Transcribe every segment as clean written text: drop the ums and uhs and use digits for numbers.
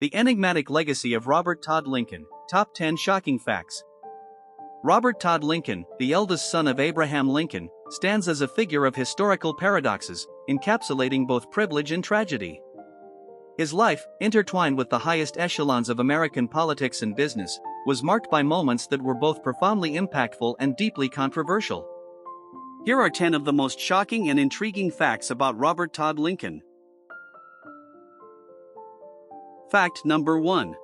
The enigmatic legacy of Robert Todd Lincoln. Top 10 shocking facts. Robert Todd Lincoln, the eldest son of Abraham Lincoln, stands as a figure of historical paradoxes, encapsulating both privilege and tragedy. His life, intertwined with the highest echelons of American politics and business, was marked by moments that were both profoundly impactful and deeply controversial. Here are 10 of the most shocking and intriguing facts about Robert Todd Lincoln. Fact number 1.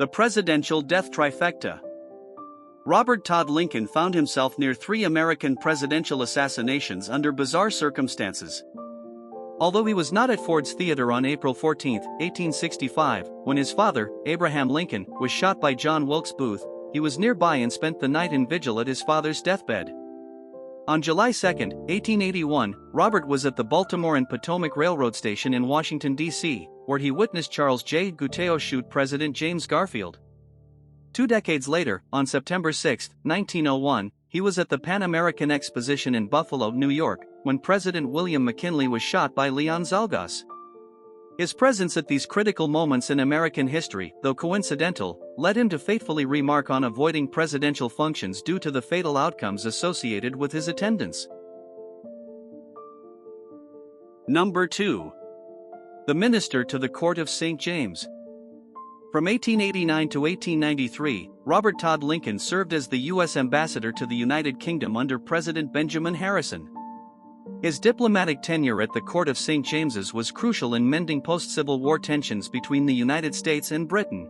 The presidential death trifecta. Robert Todd Lincoln found himself near 3 American presidential assassinations under bizarre circumstances. Although he was not at Ford's Theater on April 14, 1865, when his father, Abraham Lincoln, was shot by John Wilkes Booth, he was nearby and spent the night in vigil at his father's deathbed. On July 2, 1881, Robert was at the Baltimore and Potomac Railroad Station in Washington, D.C., where he witnessed Charles J. Gutierrez shoot President James Garfield. 2 decades later, on September 6, 1901, he was at the Pan American Exposition in Buffalo, New York, when President William McKinley was shot by Leon Zalgas. His presence at these critical moments in American history, though coincidental, led him to fatefully remark on avoiding presidential functions due to the fatal outcomes associated with his attendance. Number 2. The Minister to the Court of St. James. From 1889 to 1893, Robert Todd Lincoln served as the U.S. Ambassador to the United Kingdom under President Benjamin Harrison. His diplomatic tenure at the Court of St. James's was crucial in mending post-Civil War tensions between the United States and Britain.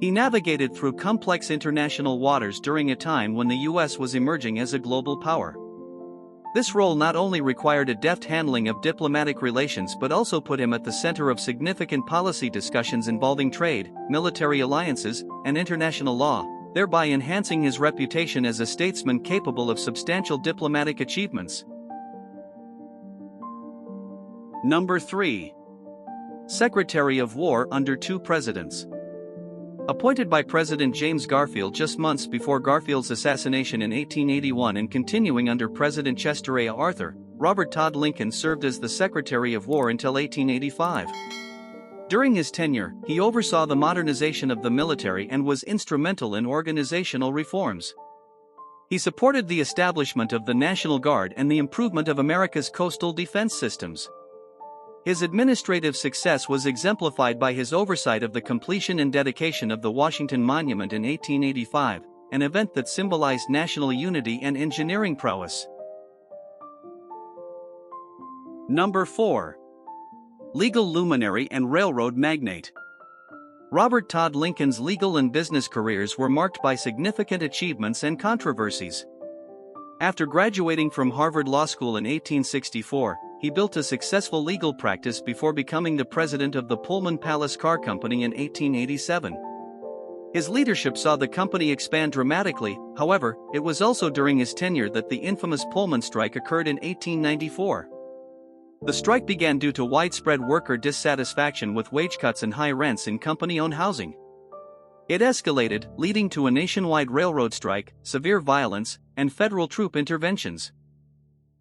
He navigated through complex international waters during a time when the U.S. was emerging as a global power. This role not only required a deft handling of diplomatic relations but also put him at the center of significant policy discussions involving trade, military alliances, and international law, thereby enhancing his reputation as a statesman capable of substantial diplomatic achievements. Number 3. Secretary of War under 2 presidents. Appointed by President James Garfield just months before Garfield's assassination in 1881 and continuing under President Chester A. Arthur, Robert Todd Lincoln served as the Secretary of War until 1885. During his tenure, he oversaw the modernization of the military and was instrumental in organizational reforms. He supported the establishment of the National Guard and the improvement of America's coastal defense systems. His administrative success was exemplified by his oversight of the completion and dedication of the Washington Monument in 1885, an event that symbolized national unity and engineering prowess. Number 4. Legal luminary and railroad magnate. Robert Todd Lincoln's legal and business careers were marked by significant achievements and controversies. After graduating from Harvard Law School in 1864, he built a successful legal practice before becoming the president of the Pullman Palace Car Company in 1887. His leadership saw the company expand dramatically. However, it was also during his tenure that the infamous Pullman strike occurred in 1894. The strike began due to widespread worker dissatisfaction with wage cuts and high rents in company-owned housing. It escalated, leading to a nationwide railroad strike, severe violence, and federal troop interventions.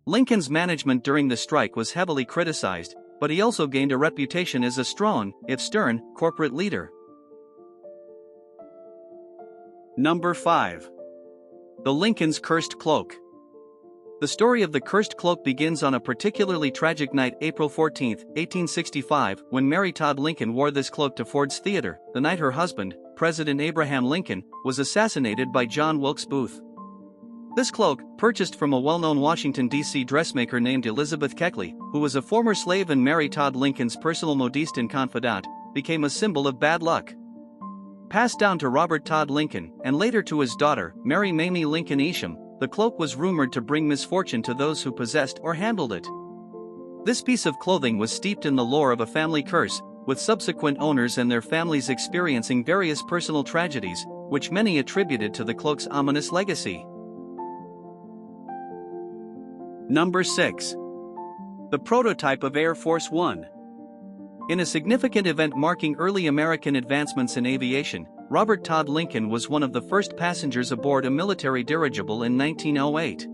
Lincoln's management during the strike was heavily criticized, but he also gained a reputation as a strong, if stern, corporate leader. Number 5. The Lincoln's Cursed Cloak. The story of the cursed cloak begins on a particularly tragic night, April 14, 1865, when Mary Todd Lincoln wore this cloak to Ford's Theater, the night her husband, President Abraham Lincoln, was assassinated by John Wilkes Booth. This cloak, purchased from a well-known Washington, D.C. dressmaker named Elizabeth Keckley, who was a former slave and Mary Todd Lincoln's personal modiste and confidant, became a symbol of bad luck. Passed down to Robert Todd Lincoln, and later to his daughter, Mary Mamie Lincoln Isham, the cloak was rumored to bring misfortune to those who possessed or handled it. This piece of clothing was steeped in the lore of a family curse, with subsequent owners and their families experiencing various personal tragedies, which many attributed to the cloak's ominous legacy. Number 6. The prototype of Air Force One. In a significant event marking early American advancements in aviation, Robert Todd Lincoln was one of the first passengers aboard a military dirigible in 1908.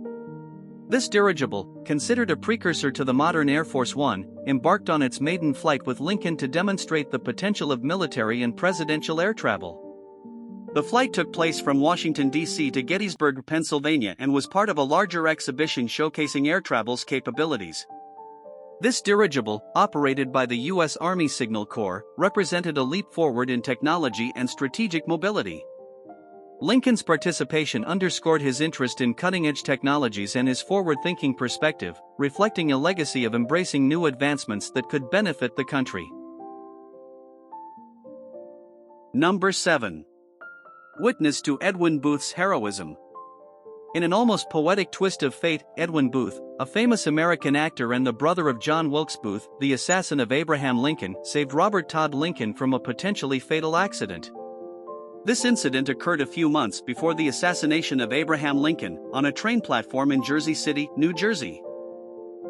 This dirigible, considered a precursor to the modern Air Force One, embarked on its maiden flight with Lincoln to demonstrate the potential of military and presidential air travel. The flight took place from Washington, D.C. to Gettysburg, Pennsylvania, and was part of a larger exhibition showcasing air travel's capabilities. This dirigible, operated by the U.S. Army Signal Corps, represented a leap forward in technology and strategic mobility. Lincoln's participation underscored his interest in cutting-edge technologies and his forward-thinking perspective, reflecting a legacy of embracing new advancements that could benefit the country. Number 7. Witness to Edwin Booth's heroism. In an almost poetic twist of fate, Edwin Booth, a famous American actor and the brother of John Wilkes Booth, the assassin of Abraham Lincoln, saved Robert Todd Lincoln from a potentially fatal accident. This incident occurred a few months before the assassination of Abraham Lincoln, on a train platform in Jersey City, New Jersey.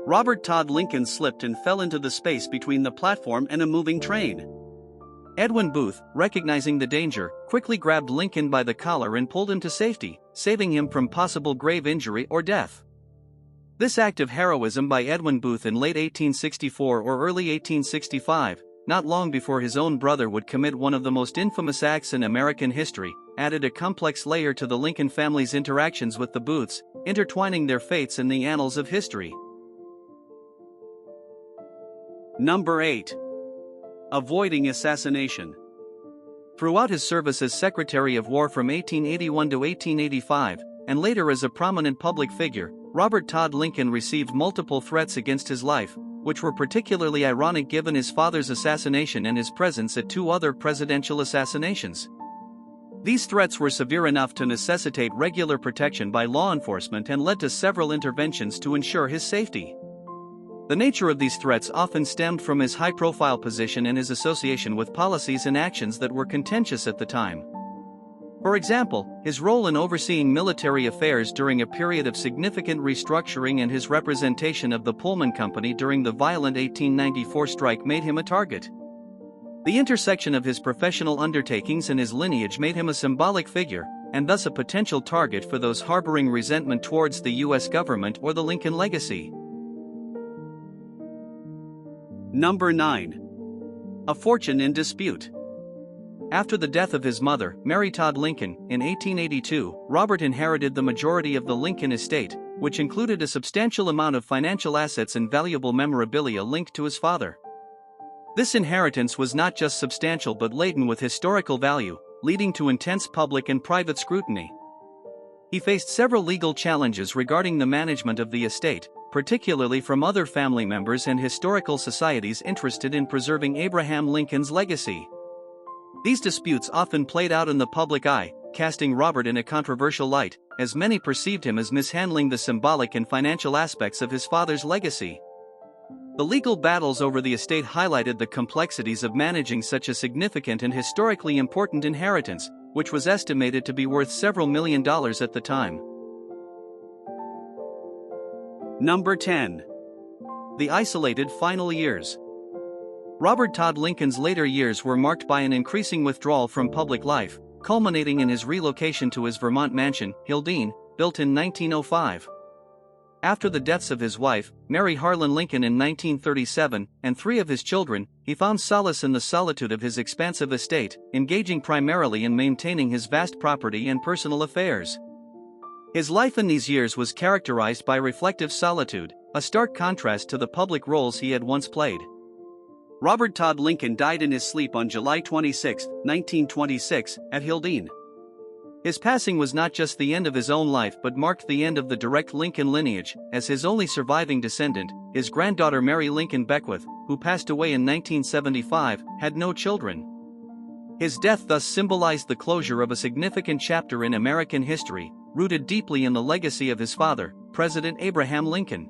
Robert Todd Lincoln slipped and fell into the space between the platform and a moving train. Edwin Booth, recognizing the danger, quickly grabbed Lincoln by the collar and pulled him to safety, saving him from possible grave injury or death. This act of heroism by Edwin Booth in late 1864 or early 1865, not long before his own brother would commit one of the most infamous acts in American history, added a complex layer to the Lincoln family's interactions with the Booths, intertwining their fates in the annals of history. Number 8. Avoiding assassination. Throughout his service as Secretary of War from 1881 to 1885, and later as a prominent public figure, Robert Todd Lincoln received multiple threats against his life, which were particularly ironic given his father's assassination and his presence at two other presidential assassinations. These threats were severe enough to necessitate regular protection by law enforcement and led to several interventions to ensure his safety. The nature of these threats often stemmed from his high-profile position and his association with policies and actions that were contentious at the time. For example, his role in overseeing military affairs during a period of significant restructuring and his representation of the Pullman Company during the violent 1894 strike made him a target. The intersection of his professional undertakings and his lineage made him a symbolic figure, and thus a potential target for those harboring resentment towards the U.S. government or the Lincoln legacy. Number 9. A fortune in dispute. After the death of his mother, Mary Todd Lincoln, in 1882, Robert inherited the majority of the Lincoln estate, which included a substantial amount of financial assets and valuable memorabilia linked to his father. This inheritance was not just substantial but laden with historical value, leading to intense public and private scrutiny. He faced several legal challenges regarding the management of the estate, particularly from other family members and historical societies interested in preserving Abraham Lincoln's legacy. These disputes often played out in the public eye, casting Robert in a controversial light, as many perceived him as mishandling the symbolic and financial aspects of his father's legacy. The legal battles over the estate highlighted the complexities of managing such a significant and historically important inheritance, which was estimated to be worth several $1 million at the time. Number 10. The isolated final years. Robert Todd Lincoln's later years were marked by an increasing withdrawal from public life, culminating in his relocation to his Vermont mansion, Hildene, built in 1905. After the deaths of his wife, Mary Harlan Lincoln in 1937, and three of his children, he found solace in the solitude of his expansive estate, engaging primarily in maintaining his vast property and personal affairs. His life in these years was characterized by reflective solitude, a stark contrast to the public roles he had once played. Robert Todd Lincoln died in his sleep on July 26, 1926, at Hildene. His passing was not just the end of his own life but marked the end of the direct Lincoln lineage, as his only surviving descendant, his granddaughter Mary Lincoln Beckwith, who passed away in 1975, had no children. His death thus symbolized the closure of a significant chapter in American history, rooted deeply in the legacy of his father, President Abraham Lincoln.